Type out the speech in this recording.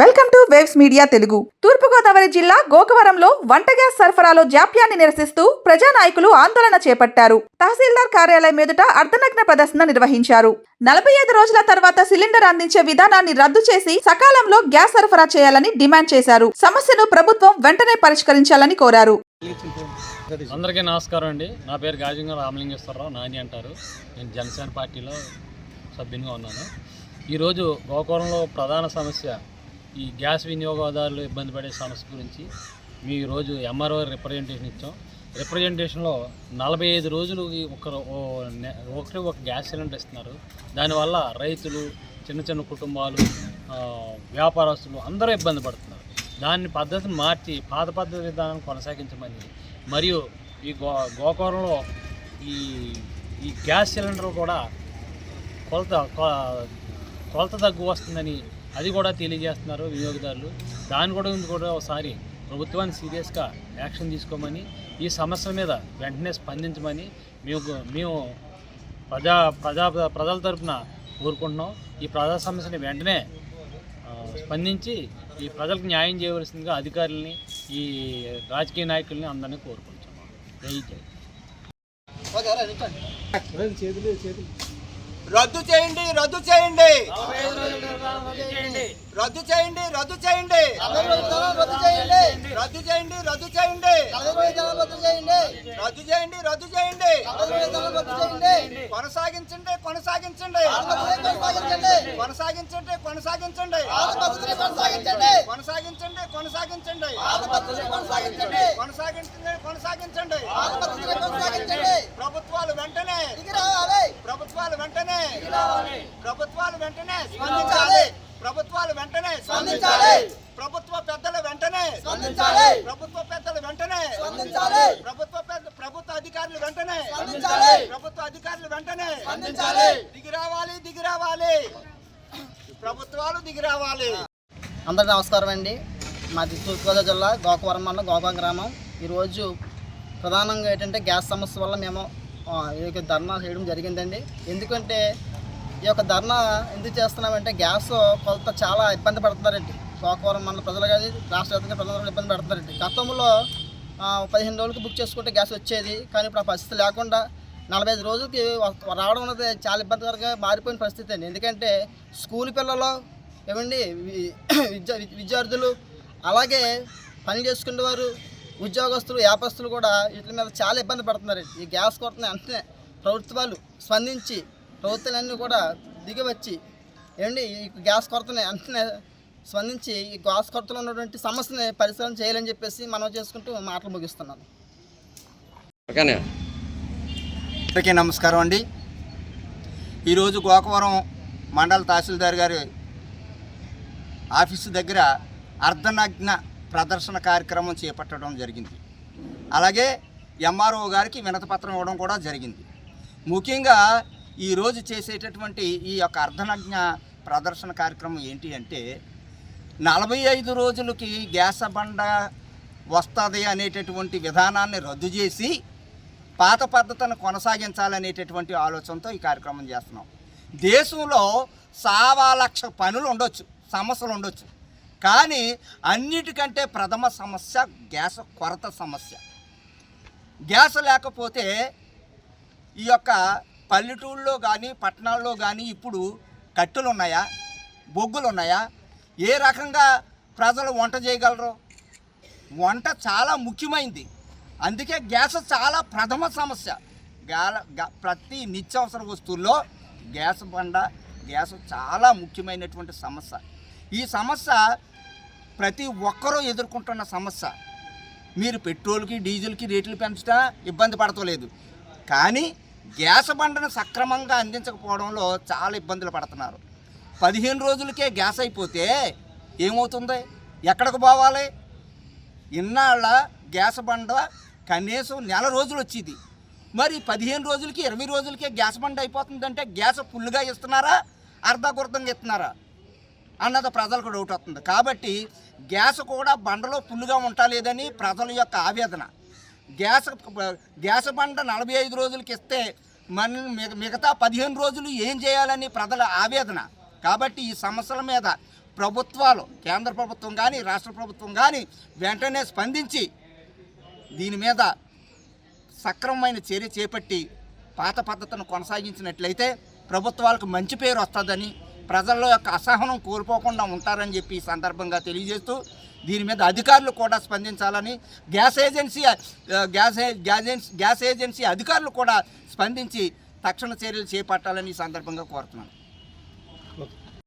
Welcome to waves media Telugu. Turpugodavari జిల్లా గోకవరంలో వంట గ్యాస్ సరఫరాలో జాప్యాన్ని నిరసిస్తూ ప్రజానాయకులు ఆందోళన చేపట్టారు. తహసీల్దార్ కార్యాలయం ఎదుట అర్ధనగ్న ప్రదర్శన నిర్వహించారు. 45 రోజుల తర్వాత సిలిండర్ అందించే విధానాన్ని రద్దు చేసి సకాలంలో గ్యాస్ సరఫరా చేయాలని డిమాండ్ చేశారు. సమస్యను ప్రభుత్వం వెంటనే పరిష్కరించాలని కోరారు. అందరికీ నమస్కారం అండి. నా పేరు గాజంగా రామలింగేశ్వరరావు, నాని అంటారు. నేను జనసేన పార్టీలో సభ్యునిగా ఉన్నాను. ఈరోజు గోకవరంలో ప్రధాన సమస్య ఈ గ్యాస్ వినియోగదారులు ఇబ్బంది పడే సమస్య గురించి మీ ఈరోజు ఎంఆర్ఓ రిప్రజెంటేషన్ ఇచ్చాం. రిప్రజెంటేషన్లో 45 రోజులు ఒక గ్యాస్ సిలిండర్ ఇస్తున్నారు. దానివల్ల రైతులు, చిన్న చిన్న కుటుంబాలు, వ్యాపారస్తులు అందరూ ఇబ్బంది పడుతున్నారు. దాన్ని పద్ధతిని మార్చి పాత పద్ధతి విధానం కొనసాగించమని, మరియు ఈ గోకవరంలో ఈ గ్యాస్ సిలిండర్ కూడా కొలత తగ్గు వస్తుందని అది కూడా తెలియజేస్తున్నారు వినియోగదారులు. దాని కూడా ఒకసారి ప్రభుత్వాన్ని సీరియస్గా యాక్షన్ తీసుకోమని, ఈ సమస్య మీద వెంటనే స్పందించమని మేము ప్రజల తరఫున కోరుకుంటున్నాం. ఈ ప్రజా సమస్యని వెంటనే స్పందించి ఈ ప్రజలకు న్యాయం చేయవలసిందిగా అధికారులని, ఈ రాజకీయ నాయకుల్ని అందరినీ కోరుకుంటున్నాం. రద్దు చేయండి, రద్దు చేయండి, రద్దు చేయండి, రద్దు చేయండి, రద్దు చేయండి, రద్దు చేయండి, రద్దు చేయండి, రద్దు చేయండి, రద్దు చేయండి, కొనసాగించండి, కొనసాగించండి, కొనసాగించండి, కొనసాగించండి, కొనసాగించండి, కొనసాగించండి, కొనసాగించండి, కొనసాగించండి. ప్రభుత్వాలు వెంటనే స్పందించాలి. ప్రభుత్వాలు వెంటనే స్పందించాలి. ప్రభుత్వ పెద్దలు వెంటనే స్పందించాలి. ప్రభుత్వ అధికారులు వెంటనే స్పందించాలి. దిగిరావాలి. ప్రభుత్వాలు దిగిరావాలి. అందరికీ నమస్కారం అండి. మాది తూర్పుగోదావరి జిల్లా గోకవరం మండలం గోకవరం గ్రామం. ఈరోజు ప్రధానంగా ఏంటంటే గ్యాస్ సమస్య వల్ల మేము ఈ యొక్క ధర్నా చేయడం జరిగిందండి. ఎందుకంటే ఈ యొక్క ధర్నా ఎందుకు చేస్తున్నామంటే గ్యాస్ కొలత చాలా ఇబ్బంది పడుతున్నారండి. గోకవరం మండల ప్రజలు కానీ రాష్ట్ర వ్యాప్తంగా ప్రజలు ఇబ్బంది పడుతున్నారండి. గతంలో 15 రోజులకి బుక్ చేసుకుంటే గ్యాస్ వచ్చేది, కానీ ఇప్పుడు ఆ పరిస్థితి లేకుండా 45 రోజులకి రావడం అనేది చాలా ఇబ్బందికరంగా మారిపోయిన పరిస్థితి అండి. ఎందుకంటే స్కూల్ పిల్లలు ఏమండి, విద్యార్థులు, అలాగే పని చేసుకునేవారు, ఉద్యోగస్తులు, వ్యాపారస్తులు కూడా వీటి మీద చాలా ఇబ్బంది పడుతున్నారండి. ఈ గ్యాస్ కొరతని వెంటనే ప్రభుత్వాలు స్పందించి ప్రభుత్వాలన్నీ కూడా దిగివచ్చి ఏమండి ఈ గ్యాస్ కొరతని వెంటనే స్పందించి ఈ గ్యాస్ కొరతలో ఉన్నటువంటి సమస్యని పరిశీలన చేయాలని చెప్పేసి మనం చేసుకుంటూ మాటలు ముగిస్తున్నాను. అందరికీ నమస్కారం అండి. ఈరోజు గోకవరం మండల తహసీల్దార్ గారి ఆఫీసు దగ్గర అర్ధనగ్న ప్రదర్శన కార్యక్రమం చేపట్టడం జరిగింది. అలాగే ఎంఆర్ఓ గారికి వినతిపత్రం ఇవ్వడం కూడా జరిగింది. ముఖ్యంగా ఈరోజు చేసేటటువంటి ఈ యొక్క అర్ధనగ్న ప్రదర్శన కార్యక్రమం ఏంటి అంటే 45 రోజులకి గ్యాస్ బండ వస్తుంది అనేటటువంటి విధానాన్ని రద్దు చేసి పాత పద్ధతిని కొనసాగించాలనేటటువంటి ఆలోచనతో ఈ కార్యక్రమం చేస్తున్నాం. దేశంలో 1,00,000 పనులు ఉండొచ్చు, సమస్యలు ఉండొచ్చు, కానీ అన్నిటికంటే ప్రథమ సమస్య గ్యాస్ కొరత సమస్య. గ్యాస్ లేకపోతే ఈ యొక్క పల్లెటూళ్ళలో కానీ పట్టణాల్లో కానీ ఇప్పుడు కట్టెలు ఉన్నాయా, బొగ్గులు ఉన్నాయా, ఏ రకంగా ప్రజలు వంట చేయగలరు? వంట చాలా ముఖ్యమైనది. అందుకే గ్యాస్ చాలా ప్రథమ సమస్య. ప్రతి నిత్యావసర వస్తువుల్లో గ్యాస్ చాలా ముఖ్యమైనటువంటి సమస్య. ఈ సమస్య ప్రతి ఒక్కరూ ఎదుర్కొంటున్న సమస్య. మీరు పెట్రోల్కి, డీజిల్కి రేట్లు పెంచడా ఇబ్బంది పడతలేదు, కానీ గ్యాస్ బండను సక్రమంగా అందించకపోవడంలో చాలా ఇబ్బందులు పడుతున్నారు. 15 రోజులకే గ్యాస్ అయిపోతే ఏమవుతుంది? ఎక్కడికి పోవాలి? ఇన్నాళ్ళ గ్యాస్ బండ కనీసం 1 రోజులు వచ్చేది. మరి 15 రోజులకి 20 రోజులకే గ్యాస్ బండ అయిపోతుందంటే గ్యాస్ ఫుల్గా ఇస్తున్నారా, అర్ధగుర్ధంగా ఇస్తున్నారా అన్నది ప్రజలకు డౌట్ వస్తుంది. కాబట్టి గ్యాస్ కూడా బండలో ఫుల్గా ఉండలేదని ప్రజల యొక్క ఆవేదన. గ్యాస్ బండ 45 రోజులకి ఇస్తే మిగతా 15 రోజులు ఏం చేయాలని ప్రజల ఆవేదన. కాబట్టి ఈ సమస్యల మీద ప్రభుత్వాలు, కేంద్ర ప్రభుత్వం కానీ రాష్ట్ర ప్రభుత్వం కానీ వెంటనే స్పందించి దీని మీద సక్రమమైన చర్య చేపట్టి పాత పద్ధతిని కొనసాగించినట్లయితే ప్రభుత్వాలకు మంచి పేరు వస్తుందని, ప్రజల యొక్క అసహనం కోల్పోకుండా ఉంటారని చెప్పి ఈ సందర్భంగా తెలియజేస్తూ దీని మీద అధికారులు కూడా స్పందించాలని, గ్యాస్ ఏజెన్సీ అధికారులు కూడా స్పందించి తక్షణ చర్యలు చేపట్టాలని ఈ సందర్భంగా కోరుతున్నాను.